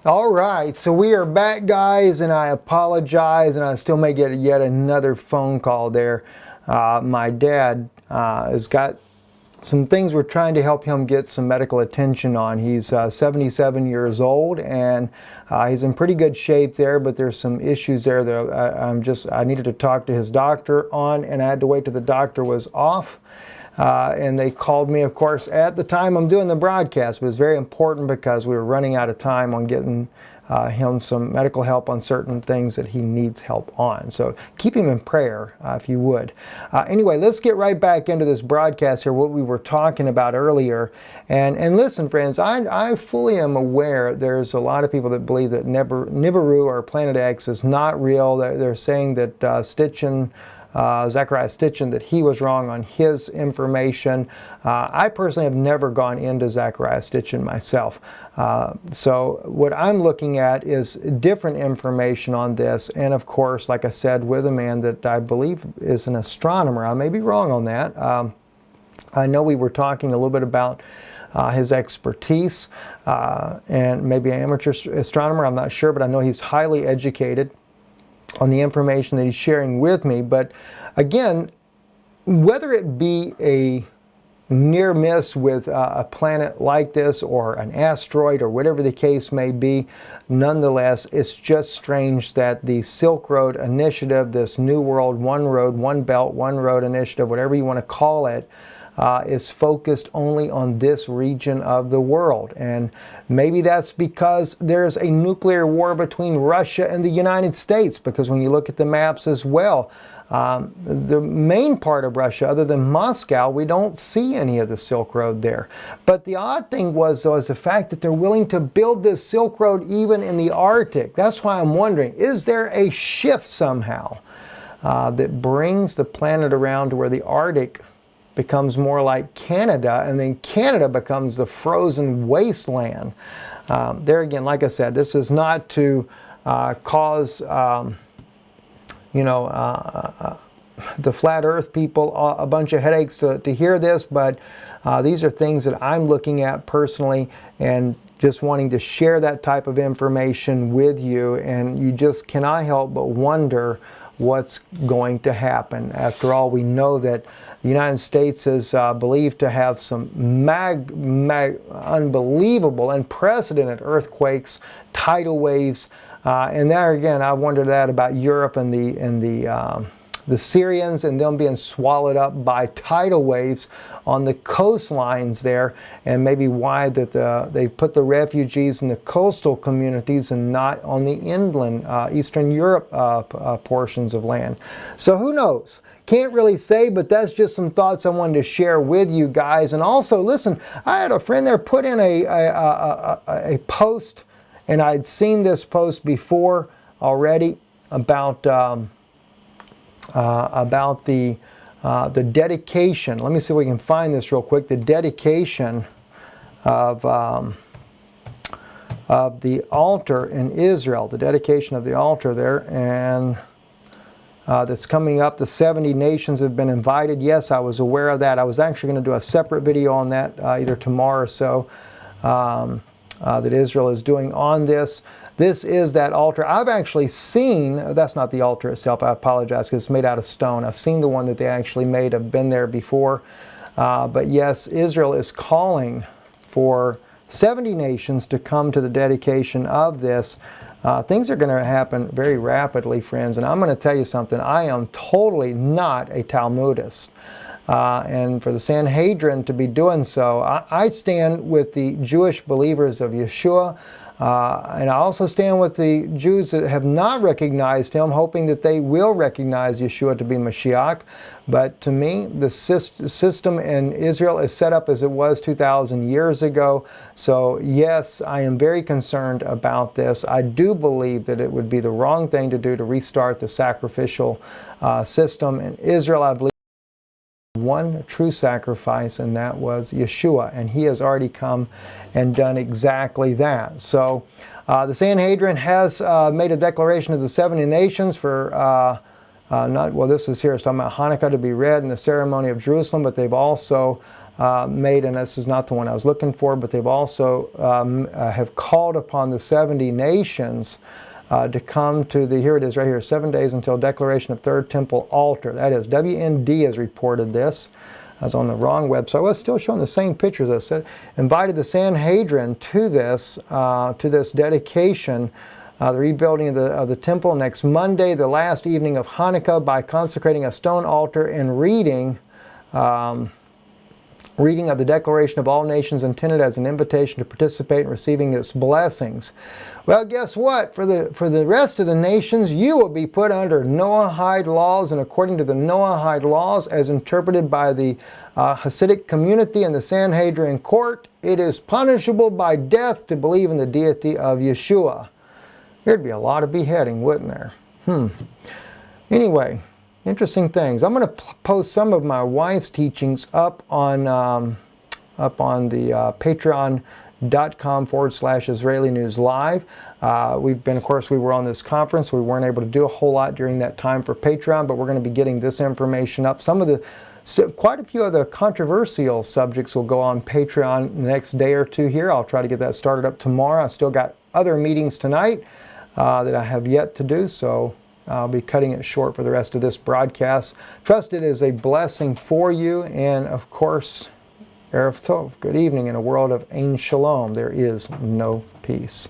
All right, so we are back, guys, and I apologize, and I still may get yet another phone call there. My dad has got some things we're trying to help him get some medical attention on. He's 77 years old, and he's in pretty good shape there, but there's some issues there that I needed to talk to his doctor on, and I had to wait till the doctor was off. And they called me, of course, at the time I'm doing the broadcast. But it was very important because we were running out of time on getting him some medical help on certain things that he needs help on. So keep him in prayer, if you would. Anyway, let's get right back into this broadcast here, what we were talking about earlier. And listen, friends, I fully am aware there's a lot of people that believe that Nibiru or Planet X is not real. They're saying that Zachariah Stitchin, that he was wrong on his information. I personally have never gone into Zachariah Stitchin myself. So what I'm looking at is different information on this. And of course, like I said, with a man that I believe is an astronomer. I may be wrong on that. I know we were talking a little bit about his expertise and maybe an amateur astronomer. I'm not sure, but I know he's highly educated on the information that he's sharing with me. But again, whether it be a near miss with a planet like this or an asteroid or whatever the case may be, nonetheless, it's just strange that the Silk Road Initiative, this New World One Road, One Belt, One Road Initiative, whatever you want to call it, is focused only on this region of the world. And maybe that's because there's a nuclear war between Russia and the United States, because when you look at the maps as well, the main part of Russia, other than Moscow, we don't see any of the Silk Road there. But the odd thing was, though, is the fact that they're willing to build this Silk Road even in the Arctic. That's why I'm wondering, is there a shift somehow that brings the planet around to where the Arctic becomes more like Canada, and then Canada becomes the frozen wasteland? There again, like I said, this is not to cause the flat earth people a bunch of headaches to hear this, but these are things that I'm looking at personally and just wanting to share that type of information with you. And you just cannot help but wonder what's going to happen. After all, we know that the United States is believed to have some unbelievable, unprecedented earthquakes, tidal waves, and there again, I wondered that about Europe and the Syrians and them being swallowed up by tidal waves on the coastlines there, and maybe why that they put the refugees in the coastal communities and not on the inland Eastern Europe portions of land. So who knows? Can't really say, but that's just some thoughts I wanted to share with you guys. And also, listen, I had a friend there put in a post, and I'd seen this post before already about the dedication. Let me see if we can find this real quick. The dedication of the altar in Israel. The dedication of the altar there, and that's coming up. The 70 nations have been invited. Yes, I was aware of that. I was actually going to do a separate video on that either tomorrow or so, that Israel is doing on this. This is that altar. I've actually seen, that's not the altar itself, I apologize, because it's made out of stone. I've seen the one that they actually made. I've been there before. But yes, Israel is calling for 70 nations to come to the dedication of this. Things are going to happen very rapidly, friends. And I'm going to tell you something. I am totally not a Talmudist. And for the Sanhedrin to be doing so, I stand with the Jewish believers of Yeshua. And I also stand with the Jews that have not recognized him, hoping that they will recognize Yeshua to be Mashiach. But to me, the system in Israel is set up as it was 2,000 years ago. So yes, I am very concerned about this. I do believe that it would be the wrong thing to do to restart the sacrificial system in Israel. I believe one true sacrifice, and that was Yeshua, and he has already come and done exactly that. So the Sanhedrin has made a declaration of the 70 nations for this is here, it's talking about Hanukkah to be read in the ceremony of Jerusalem, but they've also made, and this is not the one I was looking for, but they've also have called upon the 70 nations to come to the, here it is right here, 7 days until declaration of Third Temple altar. That is, WND has reported this. I was on the wrong website. I was still showing the same pictures. I said, invited the Sanhedrin to this dedication, the rebuilding of the temple next Monday, the last evening of Hanukkah, by consecrating a stone altar and reading of the Declaration of All Nations, intended as an invitation to participate in receiving its blessings. Well, guess what? For the rest of the nations, you will be put under Noahide laws, and according to the Noahide laws, as interpreted by the Hasidic community and the Sanhedrin court, it is punishable by death to believe in the deity of Yeshua. There'd be a lot of beheading, wouldn't there? Anyway, interesting things. I'm going to post some of my wife's teachings up on the patreon.com/Israeli News Live. Of course, we were on this conference. We weren't able to do a whole lot during that time for Patreon, but we're going to be getting this information up. Quite a few of the controversial subjects will go on Patreon the next day or two here. I'll try to get that started up tomorrow. I still got other meetings tonight that I have yet to do, so I'll be cutting it short for the rest of this broadcast. Trust it is a blessing for you, and of course, Erev Tov, good evening. In a world of Ein Shalom, there is no peace.